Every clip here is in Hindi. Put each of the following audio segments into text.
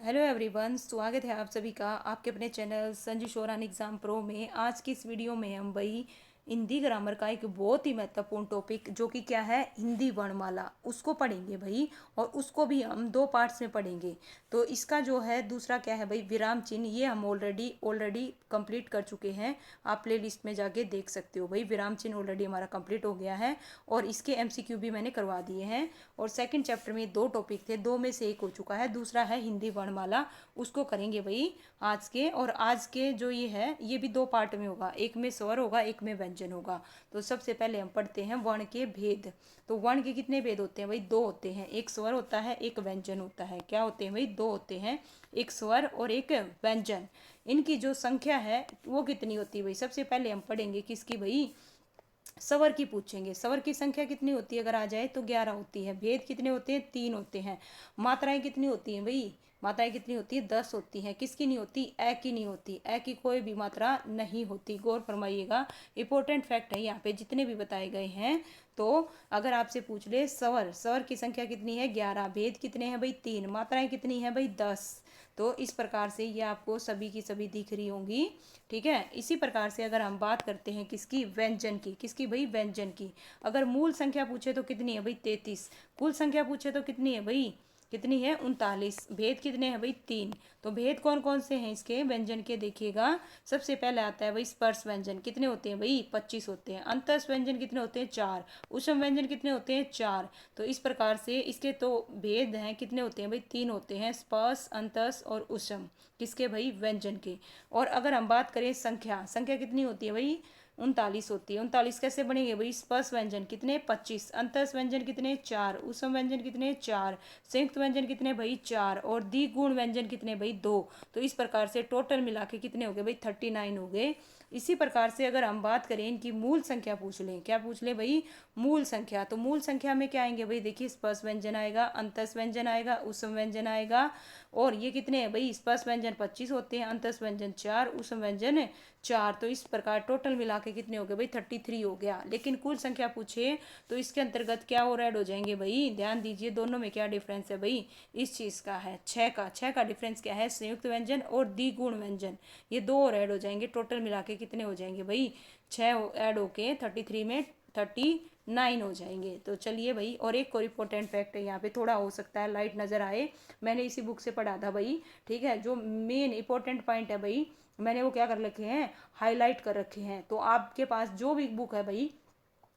हेलो एवरीवन, स्वागत है आप सभी का आपके अपने channel Sanju Sheoran exam pro में। आज की इस वीडियो में हम वही हिंदी ग्रामर का एक बहुत ही महत्वपूर्ण टॉपिक जो कि क्या है, हिंदी वर्णमाला, उसको पढ़ेंगे भाई। और उसको भी हम दो पार्ट्स में पढ़ेंगे। तो इसका जो है दूसरा क्या है भाई, विराम चिन्ह, ये हम ऑलरेडी कंप्लीट कर चुके हैं। आप प्ले लिस्ट में जाके देख सकते हो भाई, विराम चिन्ह ऑलरेडी हमारा कंप्लीट हो गया है और इसके एमसीक्यू भी मैंने करवा दिए हैं। और सेकंड चैप्टर में दो टॉपिक थे, दो में से एक हो चुका है, दूसरा है हिंदी वर्णमाला, उसको करेंगे भाई आज के। और आज के जो ये है ये भी दो पार्ट में होगा, एक में स्वर होगा, एक में व्यंजन होगा। तो सबसे पहले हम पढ़ते हैं वर्ण के भेद। तो वर्ण के कितने भेद होते हैं भाई? दो होते हैं, एक स्वर होता है, एक व्यंजन होता है। क्या होते हैं भाई? दो होते हैं, एक स्वर और एक व्यंजन। इनकी जो संख्या है वो कितनी होती है भाई? सबसे पहले हम पढ़ेंगे किसकी भाई? स्वर की पूछेंगे। स्वर की संख्या कितनी होती है अगर आ जाए तो 11 होती है। भेद कितने होते हैं? 3 होते हैं। मात्राएं कितनी होती हैं भाई? मात्राएं कितनी होती है? 10 होती हैं। किसकी नहीं होती? ए की नहीं होती। ए की कोई भी मात्रा नहीं होती। गौर फरमाइएगा, इंपॉर्टेंट फैक्ट है यहाँ पे जितने भी बताए गए हैं। तो अगर आपसे पूछ ले स्वर, स्वर की संख्या कितनी है? 11। भेद कितने हैं भाई? 3। मात्राएं कितनी है भाई? 10। तो इस प्रकार से ये आपको सभी की सभी दिख रही होंगी। ठीक है। इसी प्रकार से अगर हम बात करते हैं किसकी? व्यंजन की। किसकी भाई? व्यंजन की। अगर मूल संख्या पूछे तो कितनी है भाई? 33। कुल संख्या पूछे तो कितनी है भाई? कितनी है? 39। भेद कितने हैं भाई? 3। तो भेद कौन कौन से हैं इसके व्यंजन के? देखिएगा, सबसे पहले आता है भाई स्पर्श व्यंजन। कितने होते हैं भाई? 25 होते हैं। अंतस व्यंजन कितने होते हैं? 4। उष्म व्यंजन कितने होते हैं? 4। तो इस प्रकार से इसके तो भेद हैं, कितने होते हैं भाई? 3 होते हैं, स्पर्श, अंतस और उष्म। किसके भाई? व्यंजन के। और अगर हम बात करें संख्या, संख्या कितनी होती है भाई? 39 होती है। 39 कैसे बनेंगे भाई? स्पर्श व्यंजन कितने? 25। अंतस व्यंजन कितने? 4। उष्म व्यंजन कितने? 4। संयुक्त व्यंजन कितने भाई? 4। और द्विगुण व्यंजन कितने भाई? 2। तो इस प्रकार से टोटल मिला के कितने हो गए भाई? 39 हो गए। इसी प्रकार से अगर हम बात करें इनकी मूल संख्या पूछ लें, क्या पूछ लें भाई? मूल संख्या। तो मूल संख्या में क्या आएंगे भाई? देखिए, स्पर्श व्यंजन आएगा, अंतस व्यंजन आएगा, उष्म व्यंजन आएगा। और ये कितने हैं भाई? स्पर्श व्यंजन 25 होते हैं, अंतस व्यंजन 4, उष्म व्यंजन 4। तो इस प्रकार टोटल मिला के कितने हो गए भाई? 33 हो गया। लेकिन कुल संख्या पूछे तो इसके अंतर्गत क्या और ऐड हो जाएंगे भाई? ध्यान दीजिए, दोनों में क्या डिफरेंस है भाई? इस चीज़ का है 6 का। 6 का डिफरेंस क्या है? संयुक्त व्यंजन और द्विगुण व्यंजन, ये दो और ऐड हो जाएंगे। टोटल मिला के कितने हो जाएंगे भाई? 6 ऐड होके 33 में 39 हो जाएंगे। तो चलिए भाई, और एक और इम्पोर्टेंट फैक्ट है यहाँ पे, थोड़ा हो सकता है लाइट नज़र आए, मैंने इसी बुक से पढ़ा था भाई। ठीक है। जो मेन इंपॉर्टेंट पॉइंट है भाई, मैंने वो क्या कर रखे हैं? हाईलाइट कर रखे हैं। तो आपके पास जो भी बुक है भाई,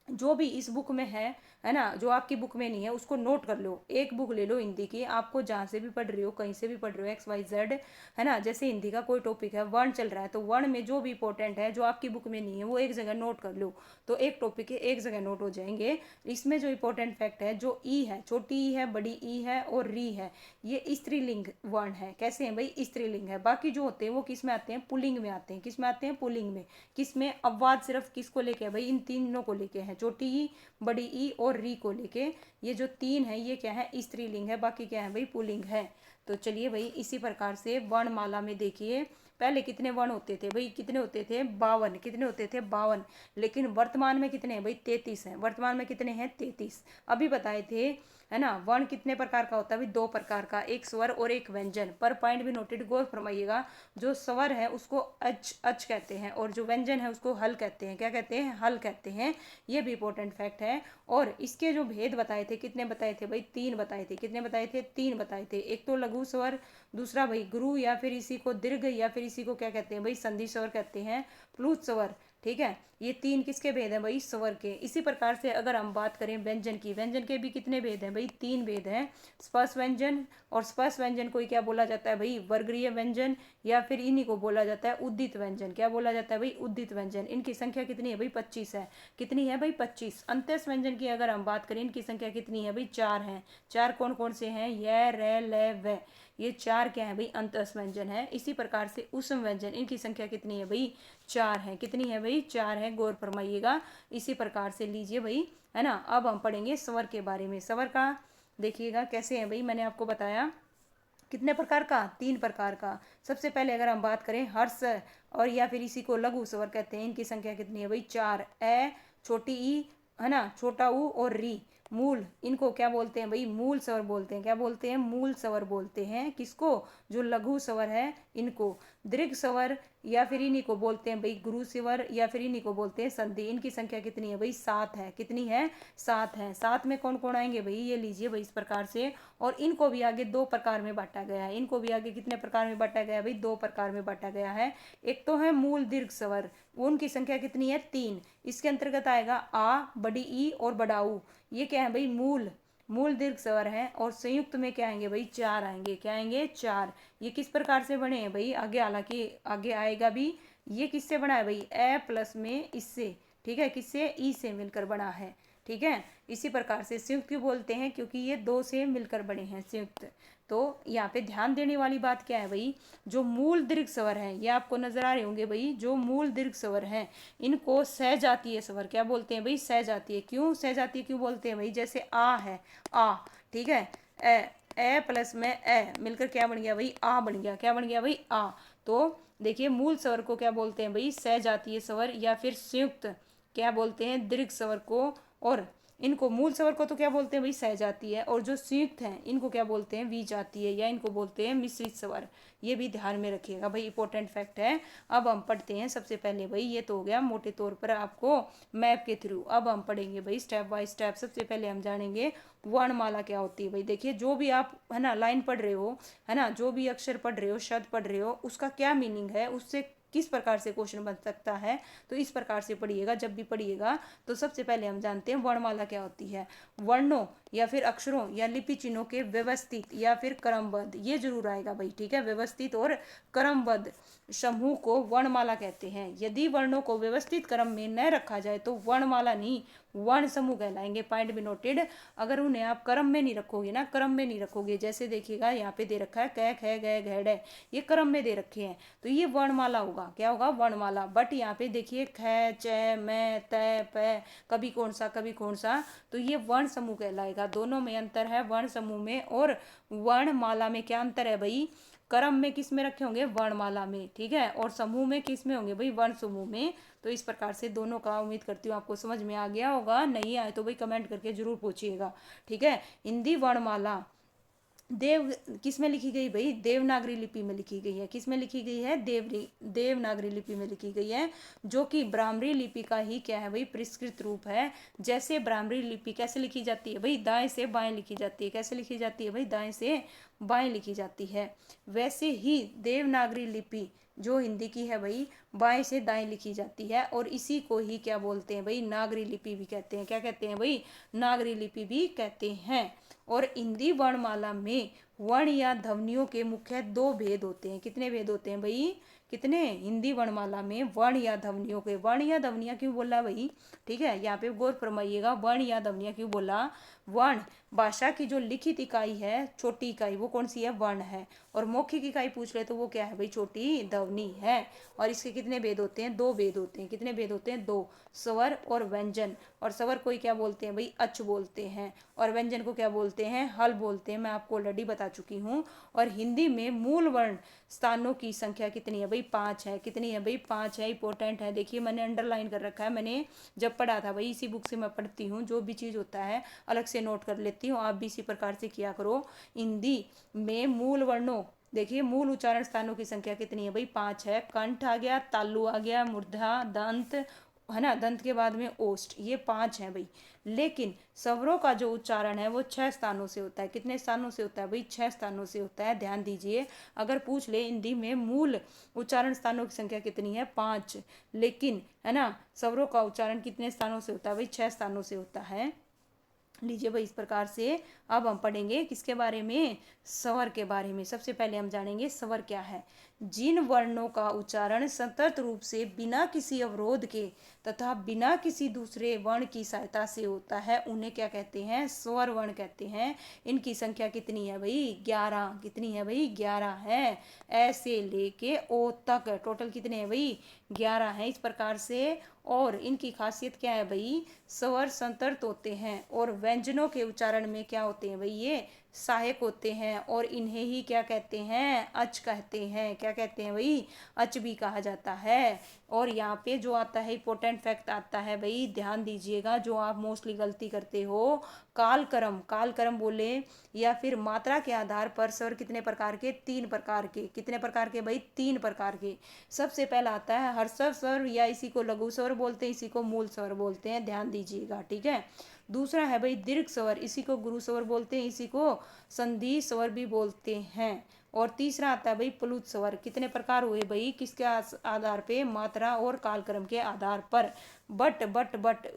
जो भी इस बुक में है ना, जो आपकी बुक में नहीं है उसको नोट कर लो। एक बुक ले लो हिंदी की, आपको जहाँ से भी पढ़ रही हो, कहीं से भी पढ़ रहे हो, एक्स वाई जेड, है ना। जैसे हिंदी का कोई टॉपिक है, वर्ण चल रहा है, तो वर्ण में जो भी इंपॉर्टेंट है जो आपकी बुक में नहीं है वो एक जगह नोट कर लो। तो एक टॉपिक है, एक जगह नोट हो जाएंगे। इसमें जो इंपॉर्टेंट फैक्ट है, जो ई है, छोटी ई है, बड़ी ई है और री है, ये स्त्रीलिंग वर्ण है। कैसे हैं भाई? स्त्रीलिंग है। बाकी जो होते हैं वो किस में आते हैं? पुल्लिंग में आते हैं। किस में आते हैं? पुल्लिंग में। किस में? अपवाद सिर्फ किसको लेके है भाई? इन तीनों को लेके है, छोटी ई, बड़ी ई और री को लेके। ये जो तीन है ये क्या है? स्त्रीलिंग है। बाकी क्या है भाई? पुल्लिंग है। तो चलिए भाई, इसी प्रकार से वर्णमाला में देखिए, पहले कितने वर्ण होते थे भाई? कितने होते थे? 52। कितने होते थे? 52। लेकिन वर्तमान में कितने हैं भाई? 33 हैं। वर्तमान में कितने हैं? 33। अभी बताए थे, है ना। वर्ण कितने प्रकार का होता है भाई? दो प्रकार का, एक स्वर और एक व्यंजन। पर पॉइंट भी नोटेड, गौर फरमाइएगा। जो स्वर है उसको अच अच कहते हैं और जो व्यंजन है उसको हल कहते हैं। क्या कहते हैं? हल कहते हैं। ये भी इंपॉर्टेंट फैक्ट है। और इसके जो भेद बताए थे, कितने बताए थे भाई? 3 बताए थे। कितने बताए थे? 3 बताए थे। एक तो लघु स्वर, दूसरा भाई गुरु, या फिर इसी को दीर्घ, या फिर इसी को क्या कहते हैं भाई? संधि स्वर कहते हैं, प्लुत स्वर। ठीक है। ये 3 किसके भेद हैं भाई? स्वर के। इसी प्रकार से अगर हम बात करें व्यंजन की, व्यंजन के भी कितने भेद हैं भाई? 3 भेद हैं। स्पर्श व्यंजन, और स्पर्श व्यंजन को क्या बोला जाता है भाई? वर्गीय व्यंजन, या फिर इन्हीं को बोला जाता है उद्दित व्यंजन। क्या बोला जाता है भाई? उद्दित व्यंजन। इनकी संख्या कितनी है भाई? 25 है। कितनी है भाई? 25। अंत्यस व्यंजन की अगर हम बात करें, इनकी संख्या कितनी है भाई? 4 है। 4 कौन कौन से हैं? य, रे, ल, व। ये 4 क्या है भाई? अंतस व्यंजन है। इसी प्रकार से उष्म व्यंजन, इनकी संख्या कितनी है भाई? 4 है। कितनी है भाई? 4 है। गौर फरमाइएगा। इसी प्रकार से लीजिए भाई, है ना। अब हम पढ़ेंगे स्वर के बारे में। स्वर का देखिएगा कैसे है भाई, मैंने आपको बताया कितने प्रकार का? 3 प्रकार का। सबसे पहले अगर हम बात करें हर्ष, और या फिर इसी को लघु स्वर कहते हैं, इनकी संख्या कितनी है भाई? 4। ए, छोटी ई, है ना, छोटा ऊ और री। मूल, इनको क्या बोलते हैं भाई, मूल स्वर बोलते हैं। क्या बोलते हैं, मूल स्वर बोलते हैं। किसको, जो लघु स्वर है इनको। दीर्घ स्वर या फिर इन्हीं को बोलते हैं भाई गुरु स्वर, या फिर इन्हीं को बोलते हैं संधि। इनकी संख्या कितनी है भाई, 7 है। कितनी है, 7 है। 7 में कौन कौन आएंगे भाई, ये लीजिए भाई इस प्रकार से। और इनको भी आगे 2 प्रकार में बांटा गया है। इनको भी आगे कितने प्रकार में बांटा गया है भाई, 2 प्रकार में बांटा गया है। एक तो है मूल दीर्घ स्वर, उनकी संख्या कितनी है, 3। इसके अंतर्गत आएगा आ, बड़ी ई और बड़ा ऊ। ये क्या है भाई, मूल मूल दीर्घ स्वर है। और संयुक्त में क्या आएंगे भाई, 4 आएंगे। क्या आएंगे, 4। ये किस प्रकार से बने हैं भाई, आगे हालांकि आगे आएगा भी। ये किससे बना है भाई, ए प्लस में इससे, ठीक है, किससे, ई से मिलकर बना है। ठीक है, इसी प्रकार से संयुक्त क्यों बोलते हैं, क्योंकि ये 2 से मिलकर बने हैं, संयुक्त। तो यहाँ पे ध्यान देने वाली बात क्या है भाई, जो मूल दीर्घ स्वर है, ये आपको नजर आ रहे होंगे भाई, जो मूल दीर्घ स्वर है इनको सहजातीय स्वर क्या बोलते हैं भाई, सहजातीय। क्यों सहजातीय क्यों बोलते हैं भाई, जैसे आ है, आ, ठीक है, ए प्लस में ए मिलकर क्या बन गया भाई, आ बन गया। क्या बन गया भाई, आ। तो देखिए मूल स्वर को क्या बोलते हैं भाई, सहजातीय स्वर, या फिर संयुक्त क्या बोलते हैं, दीर्घ स्वर को। और इनको मूल स्वर को तो क्या बोलते हैं भाई, सहजातीय है। और जो संयुक्त हैं इनको क्या बोलते हैं, विजातीय, या इनको बोलते हैं मिश्रित स्वर। ये भी ध्यान में रखिएगा भाई, इंपॉर्टेंट फैक्ट है। अब हम पढ़ते हैं सबसे पहले भाई, ये तो हो गया मोटे तौर पर आपको मैप के थ्रू। अब हम पढ़ेंगे भाई स्टेप बाय स्टेप। सबसे पहले हम जानेंगे वर्णमाला क्या होती है भाई। देखिए जो भी आप है ना लाइन पढ़ रहे हो, है ना, जो भी अक्षर पढ़ रहे हो, शब्द पढ़ रहे हो, उसका क्या मीनिंग है, उससे किस प्रकार से क्वेश्चन बन सकता है, तो इस प्रकार से पढ़िएगा। जब भी पढ़िएगा तो सबसे पहले हम जानते हैं वर्णमाला क्या होती है। वर्णों या फिर अक्षरों या लिपि चिन्हों के व्यवस्थित या फिर क्रमबद्ध, ये जरूर आएगा भाई, ठीक है, व्यवस्थित और क्रमबद्ध समूह को वर्णमाला कहते हैं। यदि वर्णों को व्यवस्थित क्रम में न रखा जाए तो वर्णमाला नहीं, वर्ण समूह कहलाएंगे। पॉइंट भी नोटेड। अगर उन्हें आप क्रम में नहीं रखोगे ना, क्रम में नहीं रखोगे, जैसे देखिएगा यहाँ पे दे रखा है क ख ग घ ड़, ये क्रम में दे रखे हैं, तो ये वर्णमाला होगा। क्या होगा, वर्णमाला। बट यहाँ पे देखिए ख च म त प, कभी कौन सा कभी कौन सा, तो ये वर्ण समूह कहलाएगा। दोनों में अंतर है, वर्ण समूह में और वर्णमाला में। क्या अंतर है भाई, क्रम में किस में रखे होंगे, वर्णमाला में, ठीक है, और समूह में किस में होंगे भाई, वर्ण समूह में। तो इस प्रकार से दोनों का उम्मीद करती हूँ आपको समझ में आ गया होगा। नहीं आए तो भाई कमेंट करके जरूर पूछिएगा, ठीक है। हिंदी वर्णमाला देव किस में लिखी गई भाई, देवनागरी लिपि में लिखी गई है। किस में लिखी गई है, देवनागरी लिपि में लिखी गई है, जो कि ब्राह्मणी लिपि का ही क्या है भाई, परिष्कृत रूप है। जैसे ब्राह्मणी लिपि कैसे लिखी जाती है भाई, दाएं से बाएं लिखी जाती है। कैसे लिखी जाती है भाई, दाएं से बाएं लिखी जाती है। वैसे ही देवनागरी लिपि जो हिंदी की है भाई, बाएं से दाएं लिखी जाती है। और इसी को ही क्या बोलते हैं भाई, नागरी लिपि भी कहते हैं। क्या कहते हैं भाई, नागरी लिपि भी कहते हैं। और हिंदी वर्णमाला में वर्ण या ध्वनियों के मुख्य 2 भेद होते हैं। कितने भेद होते हैं भाई, कितने, हिंदी वर्णमाला में वर्ण या ध्वनियों के। वर्ण या ध्वनियाँ क्यों बोला भाई, ठीक है, यहाँ पे गौर फरमाइएगा, वर्ण या ध्वनियाँ क्यों बोला। वर्ण भाषा की जो लिखित इकाई है, छोटी इकाई, वो कौन सी है, वर्ण है। और मौखिक इकाई पूछ ले तो वो क्या है भाई, छोटी ध्वनि है। और इसके कितने भेद होते हैं, 2 भेद होते हैं। कितने भेद होते हैं, 2, स्वर और व्यंजन। और स्वर को क्या बोलते हैं भाई, अच बोलते हैं। और व्यंजन को क्या बोलते हैं, हल बोलते हैं। मैं आपको ऑलरेडी बता चुकी हूँ। और हिंदी में मूल वर्ण स्थानों की संख्या कितनी है भाई, 5 है। कितनी है भाई, 5 है। इंपॉर्टेंट है, देखिए मैंने अंडरलाइन कर रखा है। मैंने जब पढ़ा था भाई, इसी बुक से मैं पढ़ती हूँ, जो भी चीज़ होता है अलग से नोट कर लेती हूँ। आप भी इसी प्रकार से किया करो। हिंदी में मूल वर्णों, देखिए मूल उच्चारण स्थानों की संख्या कितनी है भाई, 5 है। कंठ आ गया, तालु आ गया, मूर्धा, दंत, है ना, दंत के बाद में ओष्ठ, ये 5 है भाई। लेकिन स्वरों का जो उच्चारण है वो 6 स्थानों से होता है। कितने स्थानों से होता है भाई, 6 स्थानों से होता है। ध्यान दीजिए, अगर पूछ ले हिंदी में मूल उच्चारण स्थानों की संख्या कितनी है, 5, लेकिन है ना स्वरों का उच्चारण कितने स्थानों से होता है भाई, 6 स्थानों से होता है। लीजिए भाई इस प्रकार से। अब हम पढ़ेंगे किसके बारे में, स्वर के बारे में। सबसे पहले हम जानेंगे स्वर क्या है। जिन वर्णों का उच्चारण सतत रूप से बिना किसी अवरोध के तथा बिना किसी दूसरे वर्ण की सहायता से होता है, उन्हें क्या कहते हैं, स्वर वर्ण कहते हैं। इनकी संख्या कितनी है भाई, 11। कितनी है भाई, 11 है। ऐसे लेके ओ तक टोटल कितने हैं भाई, 11 है। इस प्रकार से। और इनकी खासियत क्या है भाई, स्वर संतृप्त होते हैं और व्यंजनों के उच्चारण में क्या होते हैं भाई, ये सहायक होते हैं और इन्हें ही क्या कहते हैं, अच कहते हैं। क्या कहते हैं भाई, अच भी कहा जाता है। और यहाँ पे जो आता है इंपॉर्टेंट फैक्ट आता है भाई, ध्यान दीजिएगा, जो आप मोस्टली गलती करते हो, कालक्रम, कालक्रम बोले या फिर मात्रा के आधार पर स्वर कितने प्रकार के, 3 प्रकार के। कितने प्रकार के भाई, 3 प्रकार के। सबसे पहला आता है हर्षव स्वर, या इसी को लघु स्वर बोलते हैं, इसी को मूल स्वर बोलते हैं, ध्यान दीजिएगा, ठीक है। दूसरा है भाई दीर्घ स्वर, इसी को गुरु स्वर बोलते हैं, इसी को संधि स्वर भी बोलते हैं। और तीसरा आता है भाई प्लुत स्वर। कितने प्रकार हुए भाई, किसके आधार पे, मात्रा और कालक्रम के आधार पर। बट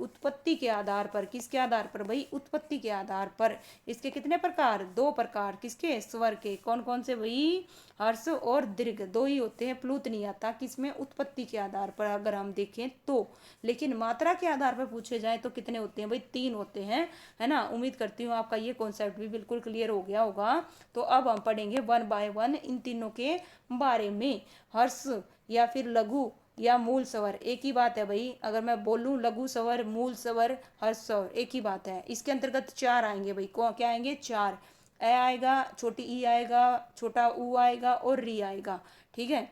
उत्पत्ति के आधार पर। किसके आधार पर भाई, उत्पत्ति के आधार पर। इसके कितने प्रकार, 2 प्रकार। किसके, स्वर के। कौन कौन से भाई, हर्ष और दीर्घ, 2 ही होते हैं, प्लुत नहीं आता। किसमें, उत्पत्ति के आधार पर अगर हम देखें तो। लेकिन मात्रा के आधार पर पूछे जाए तो कितने होते हैं भाई, 3 होते हैं, है ना। उम्मीद करती हूँ आपका ये कॉन्सेप्ट भी बिल्कुल क्लियर हो गया होगा। तो अब हम पढ़ेंगे 1 बाय 1 इन तीनों के बारे में। हर्ष या फिर लघु या मूल स्वर, एक ही बात है भाई। अगर मैं बोलूं लघु स्वर, मूल स्वर, हर्ष स्वर, एक ही बात है। इसके अंतर्गत 4 आएंगे भाई। कौन क्या आएंगे, 4। ए आएगा, छोटी ई आएगा, छोटा ऊ आएगा और री आएगा, ठीक है।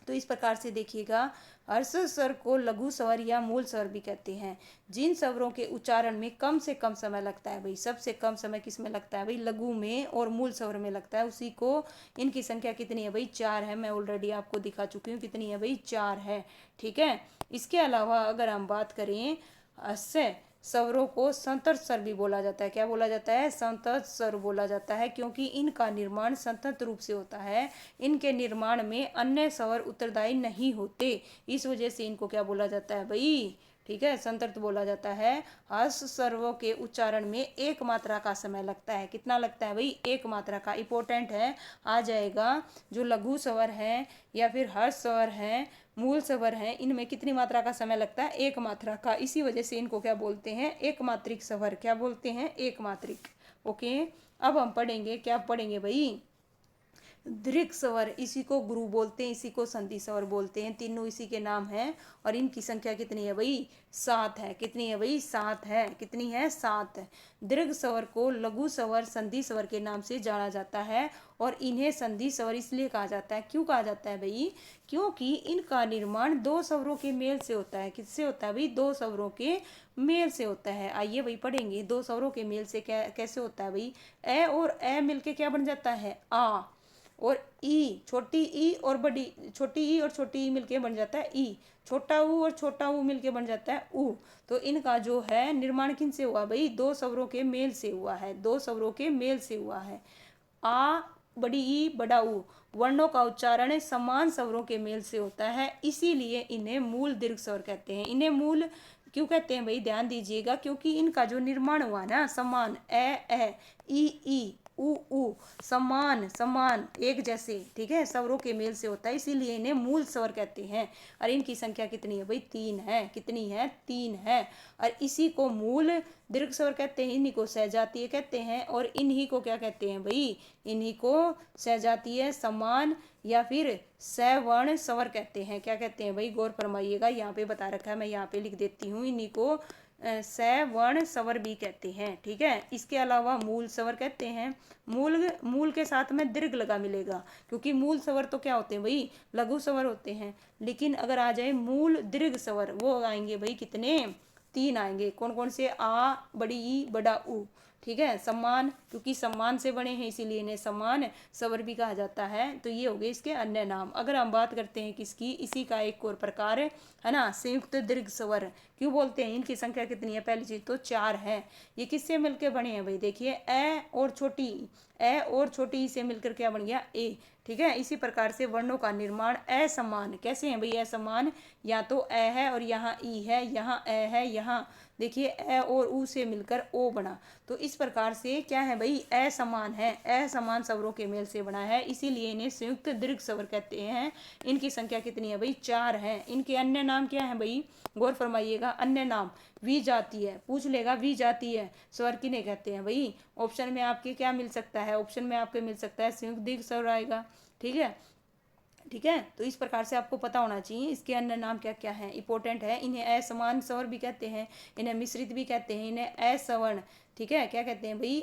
तो इस प्रकार से देखिएगा, हर्ष स्वर को लघु स्वर या मूल स्वर भी कहते हैं। जिन स्वरों के उच्चारण में कम से कम समय लगता है भाई, सबसे कम समय किस में लगता है भाई, लघु में और मूल स्वर में लगता है, उसी को, इनकी संख्या कितनी है भाई, 4 है। मैं ऑलरेडी आपको दिखा चुकी हूँ कितनी है भाई, 4 है, ठीक है। इसके अलावा अगर हम बात करें, अस्य स्वरों को संतत स्वर भी बोला जाता है। क्या बोला जाता है, संतत स्वर बोला जाता है, क्योंकि इनका निर्माण संतत रूप से होता है। इनके निर्माण में अन्य स्वर उत्तरदायी नहीं होते, इस वजह से इनको क्या बोला जाता है भाई, ठीक है, संतत बोला जाता है। हर्ष स्वरों के उच्चारण में 1 मात्रा का समय लगता है। कितना लगता है भाई, 1 मात्रा का। इंपॉर्टेंट है, आ जाएगा। जो लघु स्वर है या फिर हर्ष स्वर है, मूल स्वर है, इनमें कितनी मात्रा का समय लगता है, 1 मात्रा का। इसी वजह से इनको क्या बोलते हैं, एक मात्रिक स्वर। क्या बोलते हैं, एक मात्रिक। ओके, अब हम पढ़ेंगे, क्या पढ़ेंगे भाई, दीर्घ स्वर, इसी को गुरु बोलते हैं, इसी को संधि स्वर बोलते हैं। तीनों इसी के नाम हैं और इनकी संख्या कितनी है भाई, 7 है। कितनी है भाई, 7 है। कितनी है, 7 है। दीर्घ स्वर को लघु स्वर, संधि स्वर के नाम से जाना जाता है और इन्हें संधि स्वर इसलिए कहा जाता है। क्यों कहा जाता है भाई, क्योंकि इनका निर्माण 2 स्वरों के मेल से होता है। किससे होता है भाई, 2 स्वरों के मेल से होता है। आइए भाई पढ़ेंगे, 2 स्वरों के मेल से क्या कैसे होता है भाई। ए और ए मिलके क्या बन जाता है, आ। और ई, छोटी ई और बड़ी, छोटी ई और छोटी ई मिलके बन जाता है ई। छोटा ऊ और छोटा ऊ मिलके बन जाता है ऊ। तो इनका जो है निर्माण किन से हुआ भाई, 2 स्वरों के मेल से हुआ है। 2 स्वरों के मेल से हुआ है। आ, बड़ी ई, बड़ा ऊ, वर्णों का उच्चारण समान स्वरों के मेल से होता है, इसीलिए इन्हें मूल दीर्घ स्वर कहते हैं। इन्हें मूल क्यों कहते हैं भाई, ध्यान दीजिएगा, क्योंकि इनका जो निर्माण हुआ ना, समान, ए ई ऊ समान समान, एक जैसे, ठीक है, स्वरों के मेल से होता है, इसीलिए इन्हें मूल स्वर कहते हैं। और इनकी संख्या कितनी है भाई, 3 है। कितनी है, 3 है। और इसी को मूल दीर्घ स्वर कहते हैं, इन्हीं को सहजातीय कहते हैं। और इन्हीं को क्या कहते हैं भाई, इन्हीं को सहजातीय, समान या फिर सवर्ण स्वर कहते हैं। क्या कहते हैं भाई, गौर फरमाइएगा, यहाँ पे बता रखा है, मैं यहाँ पे लिख देती हूँ। इन्हीं को सवर्ण स्वर भी कहते हैं, ठीक है। इसके अलावा मूल स्वर कहते हैं। मूल के साथ में दीर्घ लगा मिलेगा, क्योंकि मूल स्वर तो क्या होते हैं भाई, लघु स्वर होते हैं। लेकिन अगर आ जाए मूल दीर्घ स्वर, वो आएंगे भाई कितने, 3 आएंगे। कौन कौन से, आ, बड़ी ई, बड़ा ऊ, ठीक है। सम्मान, क्योंकि सम्मान से बने हैं इसीलिए इन्हें सम्मान स्वर भी कहा जाता है। तो ये हो गए इसके अन्य नाम। अगर हम बात करते हैं किसकी, इसी का एक और प्रकार है ना, संयुक्त दीर्घ स्वर। क्यों बोलते हैं, इनकी संख्या कितनी है, पहली चीज तो 4 है। ये किससे मिलकर बने हैं भाई, देखिए, ए और छोटी, ए और छोटी ई से मिलकर क्या बन गया, ए, ठीक है। इसी प्रकार से वर्णों का निर्माण असमान, कैसे है भाई, असमान, या तो ए है और यहाँ ई है, यहाँ ए है, यहाँ देखिए ए और ऊ से मिलकर ओ बना। तो इस प्रकार से क्या है भाई, असमान है, असमान स्वरों के मेल से बना है, इसीलिए इन्हें संयुक्त दीर्घ स्वर कहते हैं। इनकी संख्या कितनी है भाई, 4 है। इनके अन्य नाम क्या है भाई, गौर फरमाइएगा, अन्य नाम विजातीय है। पूछ लेगा विजातीय स्वर किन्हें कहते हैं भाई, ऑप्शन में आपके क्या मिल सकता है, ऑप्शन में आपके मिल सकता है संयुक्त दीर्घ स्वर आएगा, ठीक है, ठीक है। तो इस प्रकार से आपको पता होना चाहिए इसके अन्य नाम क्या क्या है, इंपॉर्टेंट है। इन्हें असमान स्वर भी कहते हैं, इन्हें मिश्रित भी कहते हैं, इन्हें असवर्ण, ठीक है, क्या कहते हैं भाई,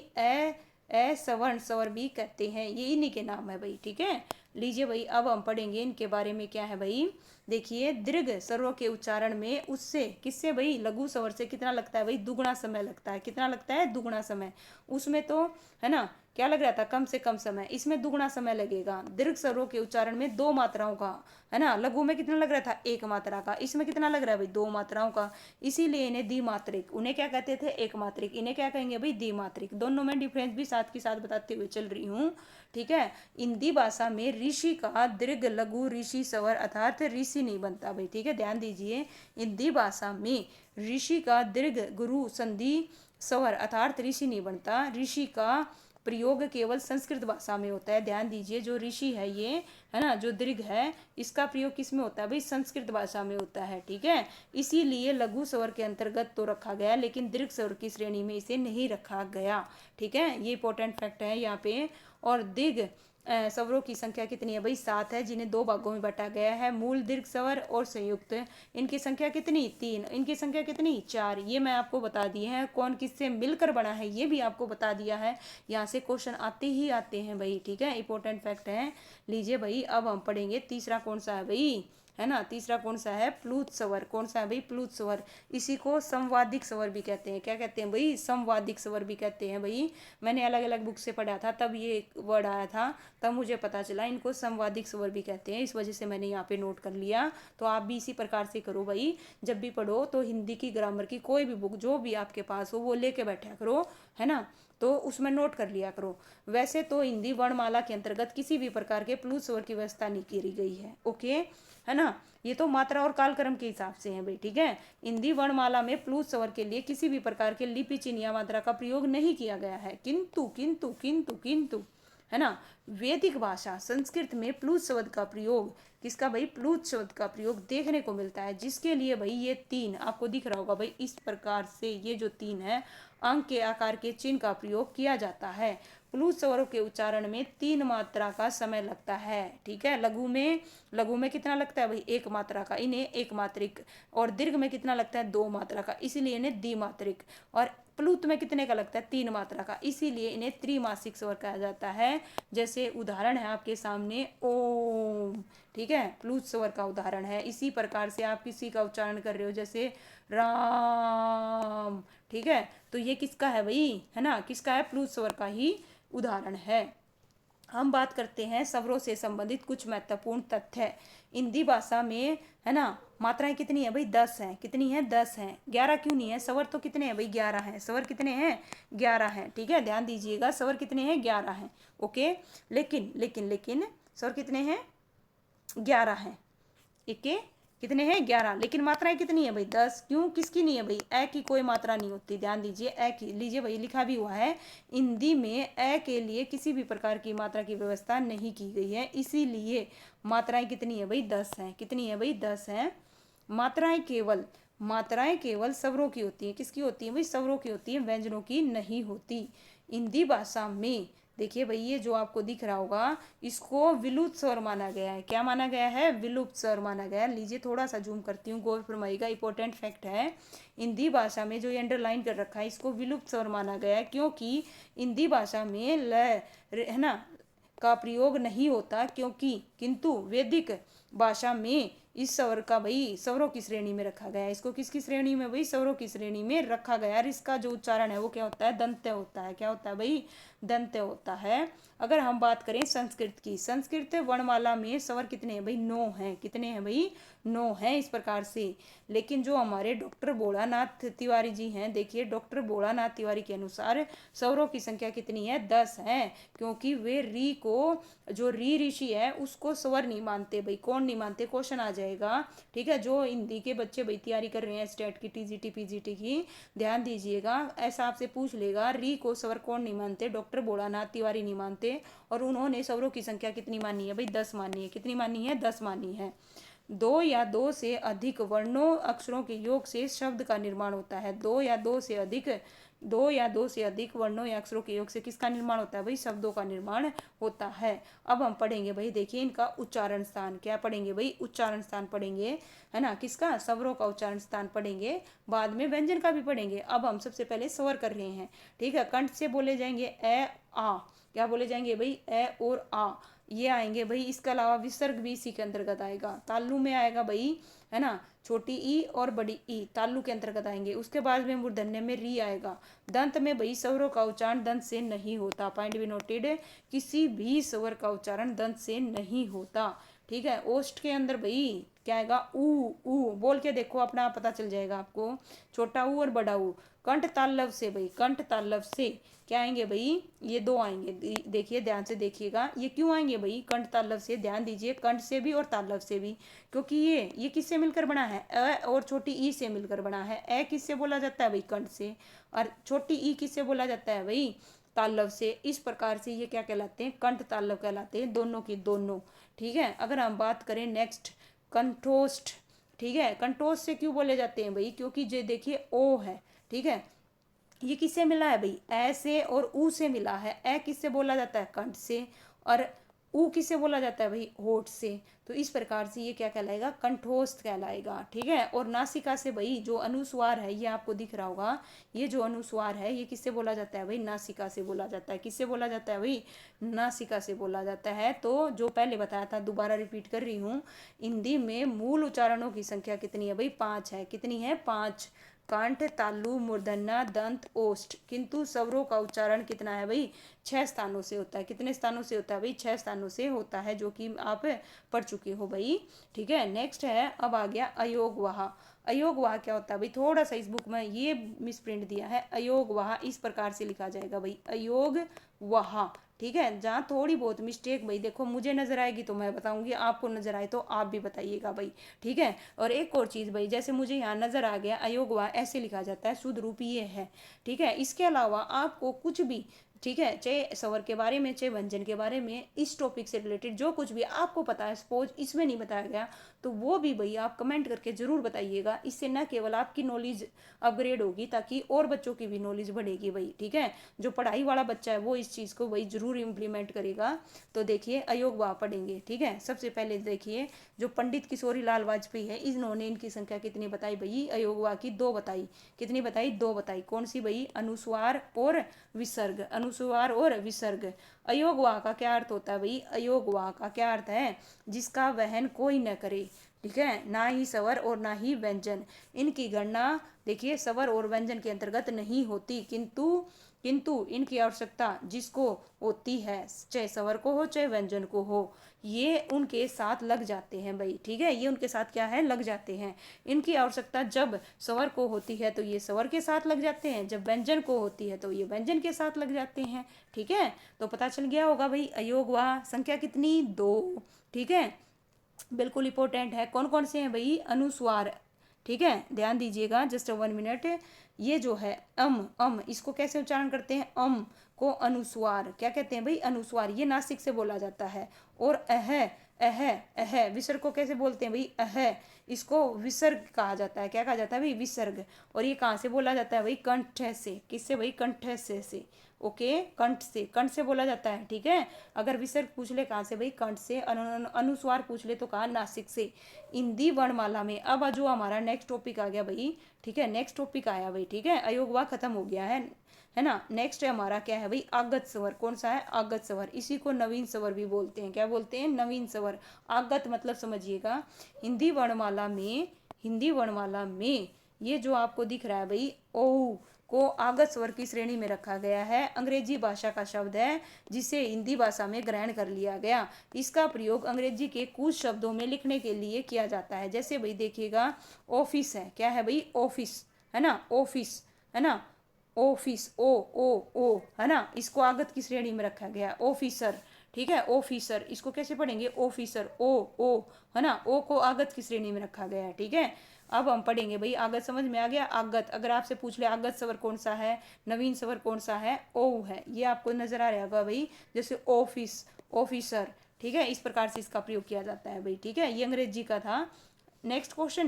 असवर्ण स्वर भी कहते हैं। ये इन्हीं के नाम है भाई, ठीक है। लीजिए भाई, अब हम पढ़ेंगे इनके बारे में। क्या है भाई, देखिए, दीर्घ स्वरों के उच्चारण में उससे किससे भाई, लघु स्वर से कितना लगता है भाई, दुगुना समय लगता है। कितना लगता है, दुगुना समय। उसमें तो है ना क्या लग रहा था, कम से कम समय, इसमें दुगुना समय लगेगा। दीर्घ स्वरों के उच्चारण में 2 मात्राओं का, है ना। लघु में कितना लग रहा था, 1 मात्रा का। इसमें कितना लग रहा है भाई, 2 मात्राओं का। इसीलिए इन्हें द्विमात्रिक, उन्हें क्या कहते थे, एक मात्रिक, इन्हें क्या कहेंगे भाई, द्विमात्रिक। दोनों में डिफरेंस भी साथ के साथ बताते हुए चल रही हूँ, ठीक है। हिंदी भाषा में ऋषि का दीर्घ लघु ऋषि स्वर अर्थात ऋषि नहीं बनता भाई, ठीक है, ध्यान दीजिए। हिंदी भाषा में ऋषि का दीर्घ गुरु संधि स्वर अर्थात ऋषि नहीं बनता। ऋषि का प्रयोग केवल संस्कृत भाषा में होता है। ध्यान दीजिए, जो ऋषि है ये, है ना, जो दीर्घ है, इसका प्रयोग किस में होता है भाई, संस्कृत भाषा में होता है, ठीक है। इसीलिए लघु स्वर के अंतर्गत तो रखा गया, लेकिन दीर्घ स्वर की श्रेणी में इसे नहीं रखा गया, ठीक है। ये इंपॉर्टेंट फैक्ट है यहाँ पे। और दीर्घ स्वरों की संख्या कितनी है भाई, 7 है, जिन्हें 2 भागों में बांटा गया है, मूल दीर्घ स्वर और संयुक्त। इनकी संख्या कितनी, 3। इनकी संख्या कितनी, 4। ये मैं आपको बता दिए हैं। कौन किससे मिलकर बना है ये भी आपको बता दिया है। यहाँ से क्वेश्चन आते ही आते हैं भाई, ठीक है, इंपॉर्टेंट फैक्ट है। लीजिए भाई, अब हम पढ़ेंगे तीसरा कौन सा है भाई, है ना। तीसरा कौन सा है, प्लूत स्वर। कौन सा है भाई, प्लूत स्वर। इसी को संवादिक स्वर भी कहते हैं। क्या कहते हैं भाई, संवादिक स्वर भी कहते हैं भाई। मैंने अलग अलग बुक से पढ़ा था, तब ये वर्ड आया था, तब मुझे पता चला इनको संवादिक स्वर भी कहते हैं। इस वजह से मैंने यहाँ पे नोट कर लिया। तो आप भी इसी प्रकार से करो भाई, जब भी पढ़ो तो हिंदी की ग्रामर की कोई भी बुक जो भी आपके पास हो वो लेके बैठा करो, है ना, तो उसमें नोट कर लिया करो। वैसे तो हिंदी वर्णमाला के अंतर्गत किसी भी प्रकार के प्लूत स्वर की व्यवस्था नहीं की गई है, ओके, है ना। ये तो मात्रा और कालक्रम के हिसाब से है भाई, ठीक है। हिंदी वर्णमाला में प्लूत स्वर के लिए किसी भी प्रकार के लिपि चिन्ह या मात्रा का प्रयोग नहीं किया गया है। किंतु किंतु किंतु किंतु, है ना, वैदिक भाषा संस्कृत में प्लूत शब्द का प्रयोग, किसका भाई, प्लूत शब्द का प्रयोग देखने को मिलता है, जिसके लिए भाई ये 3 आपको दिख रहा होगा भाई, इस प्रकार से ये जो 3 है, अंक के आकार के चिन्ह का प्रयोग किया जाता है। प्लूत स्वरों के उच्चारण में 3 मात्रा का समय लगता है, ठीक है। लघु में कितना लगता है भाई, 1 मात्रा का, इन्हें एक मात्रिक। और दीर्घ में कितना लगता है, 2 मात्रा का, इसीलिए इन्हें द्विमात्रिक। और प्लूत में कितने का लगता है, 3 मात्रा का, इसीलिए इन्हें त्रिमासिक स्वर कहा जाता है। जैसे उदाहरण है आपके सामने ओम, ठीक है, प्लूत स्वर का उदाहरण है। इसी प्रकार से आप किसी का उच्चारण कर रहे हो, जैसे राम, ठीक है, तो ये किसका है भाई, है ना, किसका है, प्लूत स्वर का ही उदाहरण है। हम बात करते हैं स्वरों से संबंधित कुछ महत्वपूर्ण तथ्य। हिंदी भाषा में, है ना, मात्राएं कितनी है भाई, 10 हैं। कितनी है, 10 हैं। 11 क्यों नहीं है, स्वर तो कितने हैं भाई, 11 हैं। स्वर कितने हैं, 11 हैं, ठीक है, ध्यान दीजिएगा, स्वर कितने हैं, 11 हैं, ओके। लेकिन लेकिन लेकिन स्वर कितने हैं, 11 हैं, एक कितने हैं, 11। लेकिन मात्राएं कितनी है भाई, 10। क्यों, किसकी नहीं है भाई, ए की कोई मात्रा नहीं होती। ध्यान दीजिए, ए की, लीजिए भाई, लिखा भी हुआ है हिंदी में ए के लिए किसी भी प्रकार की मात्रा की व्यवस्था नहीं की गई है, इसीलिए मात्राएं कितनी है भाई, 10 हैं। कितनी है भाई, 10 हैं। मात्राएं केवल स्वरों की होती हैं। किसकी होती है भाई, स्वरों की होती है, व्यंजनों की नहीं होती। हिंदी भाषा में देखिए भाई, ये जो आपको दिख रहा होगा, इसको विलुप्त स्वर माना गया है। क्या माना गया है, विलुप्त स्वर माना गया है। लीजिए थोड़ा सा जूम करती हूँ, गौर फरमाइएगा, इंपॉर्टेंट फैक्ट है। हिंदी भाषा में जो ये अंडरलाइन कर रखा है, इसको विलुप्त स्वर माना गया है, क्योंकि हिंदी भाषा में ल, है ना, का प्रयोग नहीं होता, क्योंकि किंतु वैदिक भाषा में इस स्वर का भाई स्वरों की श्रेणी में रखा गया है। इसको किसकी श्रेणी में भाई, स्वरों की श्रेणी में रखा गया है। और इसका जो उच्चारण है वो क्या होता है, दंत्य होता है। क्या होता है भाई, दंत्य होता है। अगर हम बात करें संस्कृत की, संस्कृत वर्णमाला में स्वर कितने हैं भाई, 9 हैं। कितने हैं भाई, 9 हैं, इस प्रकार से। लेकिन जो हमारे डॉक्टर भोलानाथ तिवारी जी हैं, देखिए डॉक्टर भोलानाथ तिवारी के अनुसार स्वरों की संख्या कितनी है, 10 है, क्योंकि वे री को, जो री ऋषि है उसको स्वर नहीं मानते भाई। कौन नहीं मानते, क्वेश्चन आ जाएगा, ठीक है। जो हिंदी के बच्चे भाई तैयारी कर रहे हैं स्टेट की, टीजीटी पीजीटी की, ध्यान दीजिएगा, ऐसा आपसे पूछ लेगा, री को स्वर कौन नहीं मानते, डॉक्टर भोलानाथ तिवारी नहीं मानते। और उन्होंने स्वरों की संख्या कितनी मानी है भाई, 10 मानी है। कितनी मानी है, 10 मानी है। 2 या 2 से अधिक वर्णों अक्षरों के योग से शब्द का निर्माण होता है। 2 या 2 से अधिक दो या दो से अधिक वर्णों या अक्षरों के योग से किसका निर्माण होता है भाई, शब्दों का निर्माण होता है। अब हम पढ़ेंगे भाई, देखिए इनका उच्चारण स्थान, क्या पढ़ेंगे भाई, उच्चारण स्थान पढ़ेंगे, है ना, किसका, स्वरों का उच्चारण स्थान पढ़ेंगे, बाद में व्यंजन का भी पढ़ेंगे। अब हम सबसे पहले स्वर कर रहे हैं, ठीक है। कंठ से बोले जाएंगे ए आ, क्या बोले जाएंगे भाई, ए और आ, ये आएंगे भाई। इसके अलावा विसर्ग भी इसी के अंतर्गत आएगा। तालु में आएगा भाई, है ना, छोटी ई और बड़ी ई तालु के अंतर्गत आएंगे। उसके बाद में मूर्धन्य में री आएगा। दंत में भाई स्वरों का उच्चारण दंत से नहीं होता, पॉइंट भी नोटेड, किसी भी स्वर का उच्चारण दंत से नहीं होता, ठीक है। ओष्ठ के अंदर भाई क्या आएगा, ऊ बोल के देखो, अपना पता चल जाएगा आपको, छोटा ऊ और बड़ा ऊ। कंठ तालव से भाई, कंठ तालव से क्या आएंगे भाई, ये दो आएंगे, देखिए ध्यान से देखिएगा, ये क्यों आएंगे भाई कंठ तालव से, ध्यान दीजिए, कंठ से भी और तालव से भी, क्योंकि ये किससे मिलकर बना है, अ और छोटी ई से मिलकर बना है। ए किससे बोला जाता है भाई, कंठ से, और छोटी ई किससे बोला जाता है भाई, तालव से। इस प्रकार से ये क्या कहलाते हैं, कंठ तालव कहलाते हैं, दोनों की दोनों, ठीक है। अगर हम बात करें नेक्स्ट, कंठोष्ठ, ठीक है। कंठोष्ठ से क्यों बोले जाते हैं भाई, क्योंकि ये देखिए ओ है, ठीक है, ये किससे मिला है भाई, ए से और ऊ से मिला है। ए किससे बोला जाता है, कंठ से, और ऊ किससे बोला जाता है भाई, होठ से। तो इस प्रकार से ये क्या कहलाएगा, कंठोस्थ कहलाएगा, ठीक है। और नासिका से भाई जो अनुस्वार है, ये आपको दिख रहा होगा, ये जो अनुस्वार है ये किससे बोला जाता है भाई, नासिका से बोला जाता है। किससे बोला जाता है भाई, नासिका से बोला जाता है। तो जो पहले बताया था, दोबारा रिपीट कर रही हूँ, हिंदी में मूल उच्चारणों की संख्या कितनी है भाई, 5 है। कितनी है, 5। कंठ, तालु, मूर्धन्य, दंत, ओष्ठ, किंतु स्वरों का उच्चारण कितना है भाई, 6 स्थानों से होता है। कितने स्थानों से होता है भाई, 6 स्थानों से होता है, जो कि आप पढ़ चुके हो भाई, ठीक है। नेक्स्ट है, अब आ गया अयोगवाह। अयोगवाह क्या होता है भाई, थोड़ा सा इस बुक में ये मिस प्रिंट दिया है, अयोगवाह इस प्रकार से लिखा जाएगा भाई, अयोगवाह, ठीक है। जहाँ थोड़ी बहुत मिस्टेक भाई देखो मुझे नजर आएगी तो मैं बताऊंगी, आपको नजर आए तो आप भी बताइएगा भाई, ठीक है। और एक और चीज भाई, जैसे मुझे यहाँ नजर आ गया अयोगवाह ऐसे लिखा जाता है, शुद्ध रूप ये है, ठीक है। इसके अलावा आपको कुछ भी, ठीक है, चाहे स्वर के बारे में चाहे व्यंजन के बारे में, इस टॉपिक से रिलेटेड जो कुछ भी आपको पता है, सपोज इसमें नहीं बताया गया तो वो भी भाई आप कमेंट करके जरूर बताइएगा। इससे न केवल आपकी नॉलेज अपग्रेड होगी, ताकि और बच्चों की भी नॉलेज बढ़ेगी भाई, ठीक है। जो पढ़ाई वाला बच्चा है वो इस चीज़ को भाई जरूर इम्प्लीमेंट करेगा। तो देखिए अयोगवाह पढ़ेंगे, ठीक है। सबसे पहले देखिए जो पंडित किशोरी लाल वाजपेयी है, इन्होंने इनकी संख्या कितनी बताई भाई, अयोगवाह की 2 बताई। कितनी बताई, 2 बताई। कौन सी भाई, अनुस्वार और विसर्ग, अनुस्वार और विसर्ग। अयोगवाह का क्या अर्थ होता है भाई, अयोगवाह का क्या अर्थ है, जिसका वहन कोई न करे, ठीक है, ना ही स्वर और ना ही व्यंजन। इनकी गणना देखिए स्वर और व्यंजन के अंतर्गत नहीं होती, किंतु इनकी आवश्यकता जिसको होती है, चाहे स्वर को हो चाहे व्यंजन को हो, ये उनके साथ लग जाते हैं भाई, ठीक है। ये उनके साथ क्या है, लग जाते हैं। इनकी आवश्यकता जब स्वर को होती है तो ये स्वर के साथ लग जाते हैं, जब व्यंजन को होती है तो ये व्यंजन के साथ लग जाते हैं, ठीक है। तो पता चल गया होगा भाई, अयोगवाह संख्या कितनी, 2, ठीक है। बिल्कुल इंपॉर्टेंट है। कौन कौन से हैं भाई, अनुस्वार, ठीक है, ध्यान दीजिएगा, जस्ट 1 मिनट। ये जो है अम इसको कैसे उच्चारण करते हैं, अम को अनुस्वार क्या कहते हैं भाई, अनुस्वार, ये नासिक से बोला जाता है। और अह विसर्ग को कैसे बोलते हैं भाई, अह, इसको विसर्ग कहा जाता है। क्या कहा जाता है भाई, विसर्ग। और ये कहाँ से बोला जाता है भाई, कंठ से। किससे भाई, कंठ से, ओके, कंठ से बोला जाता है, ठीक है। अगर विसर्ग पूछ ले कहाँ से भाई, कंठ से। अनुस्वार पूछ ले तो कहा, नासिक से। हिंदी वर्णमाला में अब जो हमारा नेक्स्ट टॉपिक आ गया भाई, ठीक है, नेक्स्ट टॉपिक आया भाई, ठीक है। अयोगवाह खत्म हो गया है ना। नेक्स्ट है हमारा क्या है भाई, आगत स्वर। कौन सा है, आगत स्वर। इसी को नवीन स्वर भी बोलते हैं। क्या बोलते हैं, नवीन स्वर। आगत मतलब समझिएगा, हिंदी वर्णमाला में ये जो आपको दिख रहा है भाई, ओ को आगत स्वर की श्रेणी में रखा गया है। अंग्रेजी भाषा का शब्द है, जिसे हिंदी भाषा में ग्रहण कर लिया गया। इसका प्रयोग अंग्रेजी के कुछ शब्दों में लिखने के लिए किया जाता है। जैसे भाई देखिएगा, ऑफिस है, क्या है भाई, ऑफिस, है ना, ऑफिस, है ना, ऑफिस, ओ है ना, इसको आगत की श्रेणी में रखा गया। ऑफिसर, ठीक है, ऑफिसर, इसको कैसे पढ़ेंगे, ऑफिसर, ओ है ना, ओ को आगत की श्रेणी में रखा गया है, ठीक है। अब हम पढ़ेंगे भाई, आगत समझ में आ गया। आगत, अगर आपसे पूछ ले आगत स्वर कौन सा है, नवीन स्वर कौन सा है, ओ है। ये आपको नजर आ रहा होगा भाई, जैसे ऑफिस, ऑफिसर, ठीक है, इस प्रकार से इसका प्रयोग किया जाता है भाई, ठीक है। ये अंग्रेजी का था। नेक्स्ट क्वेश्चन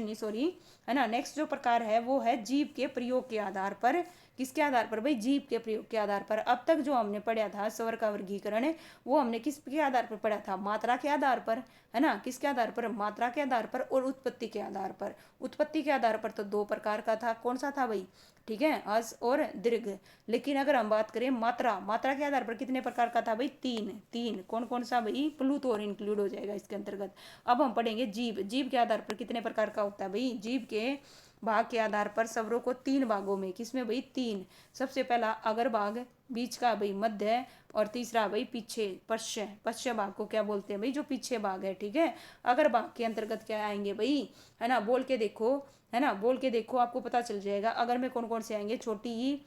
नहीं, सॉरी, है ना। नेक्स्ट जो प्रकार है वो है जीव के प्रयोग के आधार पर किसके आधार पर भाई, जीभ के प्रयोग के आधार पर। अब तक जो हमने पढ़ा था स्वर का वर्गीकरण है वो हमने किसके आधार पर पढ़ा था, मात्रा के आधार पर, है ना, किसके आधार पर, मात्रा के आधार पर और उत्पत्ति के आधार पर। उत्पत्ति के आधार पर तो दो प्रकार का था, कौन सा था भाई, ठीक है, अस और दीर्घ। लेकिन अगर हम बात करें मात्रा, मात्रा के आधार पर कितने प्रकार का था भाई, तीन। तीन कौन कौन सा भाई, प्लूत और इंक्लूड हो जाएगा इसके अंतर्गत। अब हम पढ़ेंगे जीभ। जीभ के आधार पर कितने प्रकार का होता है भाई, जीभ के भाग के आधार पर स्वरों को तीन भागों में, किसमें भाई, तीन। सबसे पहला अगर भाग, बीच का भाई मध्य, और तीसरा भाई पीछे, पश्च। पश्च भाग को क्या बोलते हैं भाई, जो पीछे भाग है, ठीक है। अगर भाग के अंतर्गत क्या आएंगे भाई, है ना, बोल के देखो, है ना, बोल के देखो आपको पता चल जाएगा। अगर में कौन कौन से आएंगे, छोटी ई,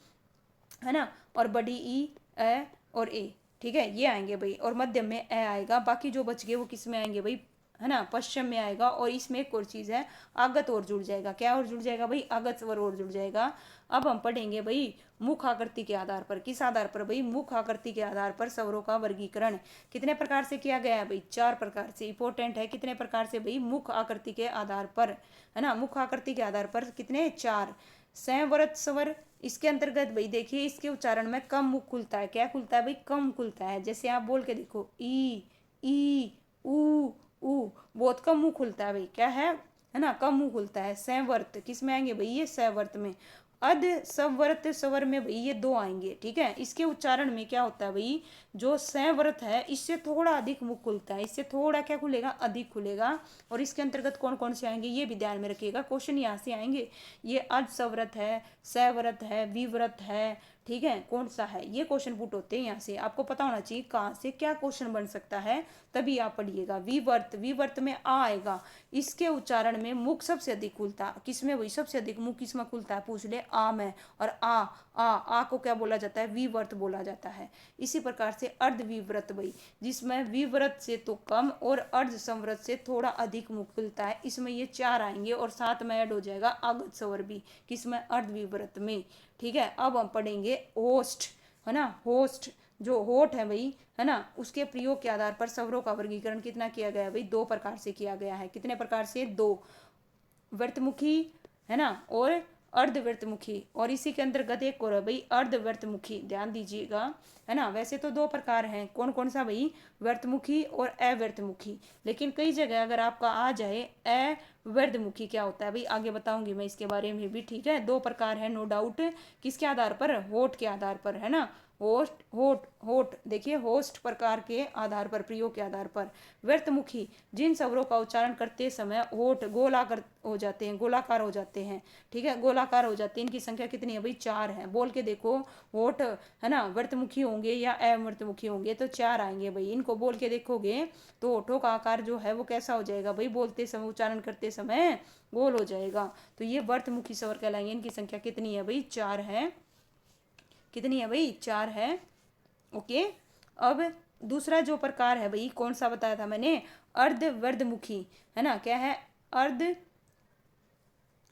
है ना, और बड़ी ई, ए और ए, ठीक है, ये आएंगे भाई। और मध्यम में ए आएगा। बाकी जो बच गए वो किस में आएंगे भाई, है ना, पश्चिम में आएगा। और इसमें एक और चीज है, आगत और जुड़ जाएगा। क्या और जुड़ जाएगा भाई, आगत स्वर और जुड़ जाएगा। अब हम पढ़ेंगे भाई मुख आकृति के आधार पर। किस आधार पर भाई, मुख आकृति के आधार पर स्वरों का वर्गीकरण कितने प्रकार से किया गया है भाई, चार प्रकार से। इंपॉर्टेंट है, कितने प्रकार से भाई, मुख आकृति के आधार पर, है ना, मुख आकृति के आधार पर कितने, चार। संवृत स्वर, इसके अंतर्गत भाई देखिए इसके उच्चारण में कम मुख खुलता है। क्या खुलता है भाई, कम खुलता है। जैसे आप बोल के देखो, ई ऊ ऊ, बहुत कम मुंह खुलता है भाई, क्या है ना, कम मुंह खुलता है। संवर्त किस में आएंगे भाई, ये संवर्त में। अध संवर्त स्वर में भाई ये दो आएंगे, ठीक है। इसके उच्चारण में क्या होता है भाई, जो संवर्त है इससे थोड़ा अधिक मुख खुलता है, इससे थोड़ा क्या खुलेगा, अधिक खुलेगा। और इसके अंतर्गत कौन कौन से आएंगे ये भी ध्यान में रखिएगा, क्वेश्चन यहाँ से आएंगे। ये अध संवर्त है, सव्रत है, विव्रत है, ठीक है, कौन सा है, ये क्वेश्चन पुट होते हैं यहाँ से। आपको पता होना चाहिए कहाँ से क्या क्वेश्चन बन सकता है, तभी आप पढ़िएगा। विवर्त, विवर्त में आ आएगा। इसके उच्चारण में मुख सबसे अधिक खुलता, किसमें वही सबसे अधिक मुख किसमें खुलता है, पूछ ले, आ में। और आ को क्या बोला जाता है, विवर्त बोला जाता है। इसी प्रकार से अर्ध विव्रत भाई, जिसमें विव्रत से तो कम और अर्ध संवृत से थोड़ा अधिक मुख खुलता है, इसमें ये चार आएंगे। और साथ में ऐड हो जाएगा आगत स्वर भी, किसमें, अर्ध विव्रत में, ठीक है। अब हम पढ़ेंगे होस्ट, है ना, होस्ट, जो होठ है भाई, है ना, उसके प्रयोग के आधार पर स्वरों का वर्गीकरण कितना किया गया है भाई, दो प्रकार से किया गया है। कितने प्रकार से, दो। वर्तमुखी, है ना, और अर्धवर्तमुखी। और इसी के अंतर्गत एक और है भाई अर्धवर्तमुखी, ध्यान दीजिएगा, है ना। वैसे तो दो प्रकार हैं, कौन कौन सा भाई, वर्तमुखी और अवर्तमुखी। लेकिन कई जगह अगर आपका आ जाए अवर्धमुखी क्या होता है भाई, आगे बताऊंगी मैं इसके बारे में भी, ठीक है। दो प्रकार है नो डाउट, किसके आधार पर, होठ के आधार पर, है ना। होस्ट, होठ, होठ देखिए, होस्ट प्रकार के आधार पर, प्रयोग के आधार पर। व्यर्थमुखी, जिन स्वरों का उच्चारण करते समय होठ गोलाकार हो जाते हैं, गोलाकार हो जाते हैं, ठीक है, गोलाकार हो जाते हैं। इनकी संख्या कितनी है भाई, चार है। बोल के देखो, होठ, है ना, व्यर्थमुखी होंगे या अव्यर्थमुखी होंगे, तो चार आएंगे भाई। इनको बोल के देखोगे तो होठों का आकार जो है वो कैसा हो जाएगा भाई, बोलते समय, उच्चारण करते समय गोल हो जाएगा। तो ये व्यर्थमुखी स्वर कहलाएंगे। इनकी संख्या कितनी है भाई, चार है। कितनी है भाई, चार है, ओके। अब दूसरा जो प्रकार है भाई, कौन सा बताया था मैंने, अर्धवर्धमुखी, है ना, क्या है,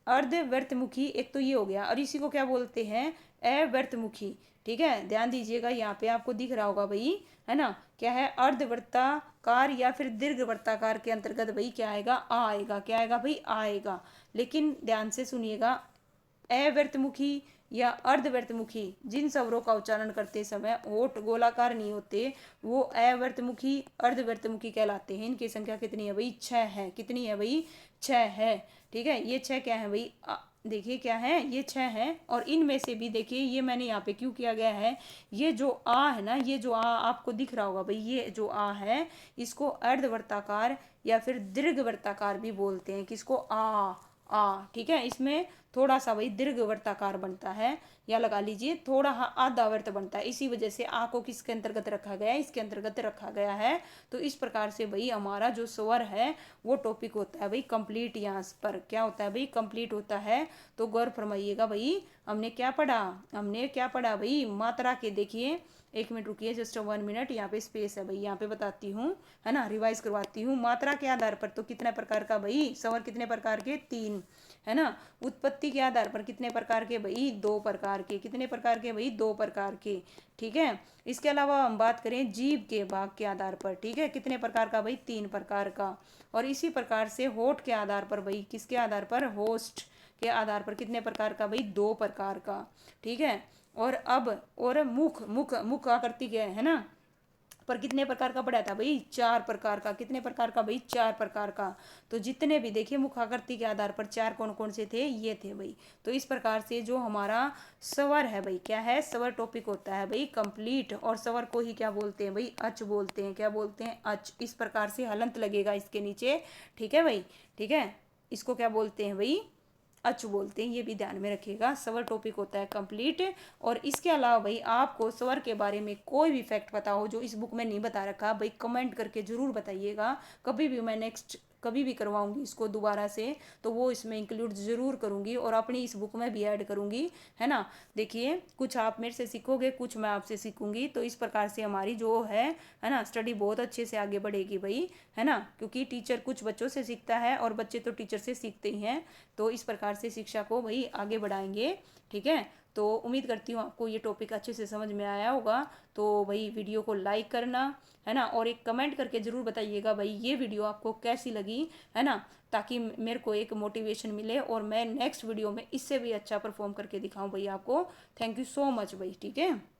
अर्धवर्तमुखी, एक तो ये हो गया। और इसी को क्या बोलते हैं, अवर्तमुखी, ठीक है। ध्यान दीजिएगा, यहाँ पे आपको दिख रहा होगा भाई, है ना, क्या है, अर्धवर्ताकार या फिर दीर्घवर्ताकार के अंतर्गत भाई क्या आएगा, आ आएगा। क्या आएगा भाई, आएगा। लेकिन ध्यान से सुनिएगा, अवर्तमुखी या अर्धवर्तमुखी, जिन स्वरों का उच्चारण करते समय होठ गोलाकार नहीं होते, वो अवर्तमुखी, अर्धवर्तमुखी कहलाते हैं। इनकी संख्या कितनी है भाई, छह है। कितनी है भाई, छह है, ठीक है। ये छह क्या है भाई, देखिए क्या है, ये छह है। और इनमें से भी देखिए, ये मैंने यहाँ पे क्यों किया गया है, ये जो आ है ना, ये जो आ आपको दिख रहा होगा भाई, ये जो आ है इसको अर्धवर्ताकार या फिर दीर्घवर्ताकार भी बोलते हैं। किसको, आ, ठीक है। इसमें थोड़ा सा भाई दीर्घवर्ताकार बनता है, या लगा लीजिए थोड़ा आधावर्त बनता है। इसी वजह से आ को किसके अंतर्गत रखा गया है, इसके अंतर्गत रखा गया है। तो इस प्रकार से भाई हमारा जो स्वर है वो टॉपिक होता है भाई कंप्लीट। यहाँ पर क्या होता है भाई, कंप्लीट होता है। तो गौर फरमाइएगा भाई, हमने क्या पढ़ा, हमने क्या पढ़ा भाई, मात्रा के, देखिए एक मिनट रुकिए, जस्ट 1 मिनट, यहाँ पे स्पेस है भाई, यहाँ पे बताती हूँ, है ना, रिवाइज करवाती हूँ। मात्रा के आधार पर तो कितने प्रकार का भाई स्वर, कितने प्रकार के, तीन, है ना। उत्पत्ति के आधार पर कितने प्रकार के भाई, दो प्रकार के। कितने प्रकार के भाई, दो प्रकार के, ठीक है। इसके अलावा हम बात करें जीभ के भाग के आधार पर, ठीक है, कितने प्रकार का भाई, तीन प्रकार का। और इसी प्रकार से होठ के आधार पर भाई, किसके आधार पर, होस्ट, के आधार पर कितने प्रकार का भाई, 2 प्रकार का, ठीक है। और अब और मुख मुख मुख आकृति के है ना, पर कितने प्रकार का पड़ा था भाई, 4 प्रकार का। कितने प्रकार का भाई, 4 प्रकार का। तो जितने भी देखिए मुखाकृति के आधार पर 4 कौन कौन से थे, ये थे भाई। तो इस प्रकार से जो हमारा स्वर है भाई, क्या है, स्वर टॉपिक होता है भाई कंप्लीट। और स्वर को ही क्या बोलते हैं भाई, अच बोलते हैं। क्या बोलते हैं, अच। इस प्रकार से हलंत लगेगा इसके नीचे, ठीक है भाई, ठीक है। इसको क्या बोलते हैं भाई, अच बोलते हैं, ये भी ध्यान में रखिएगा। स्वर टॉपिक होता है कंप्लीट। और इसके अलावा भाई आपको स्वर के बारे में कोई भी फैक्ट पता हो जो इस बुक में नहीं बता रखा भाई, कमेंट करके जरूर बताइएगा। कभी भी मैं नेक्स्ट कभी भी करवाऊंगी इसको दोबारा से, तो वो इसमें इंक्लूड जरूर करूंगी और अपनी इस बुक में भी ऐड करूंगी, है ना। देखिए कुछ आप मेरे से सीखोगे, कुछ मैं आपसे सीखूंगी, तो इस प्रकार से हमारी जो है ना, स्टडी बहुत अच्छे से आगे बढ़ेगी भाई, है ना। क्योंकि टीचर कुछ बच्चों से सीखता है और बच्चे तो टीचर से सीखते ही हैं। तो इस प्रकार से शिक्षा को भाई आगे बढ़ाएंगे, ठीक है। तो उम्मीद करती हूँ आपको ये टॉपिक अच्छे से समझ में आया होगा। तो भाई वीडियो को लाइक करना, है ना, और एक कमेंट करके ज़रूर बताइएगा भाई ये वीडियो आपको कैसी लगी, है ना, ताकि मेरे को एक मोटिवेशन मिले और मैं नेक्स्ट वीडियो में इससे भी अच्छा परफॉर्म करके दिखाऊं भाई आपको। थैंक यू सो मच भाई, ठीक है।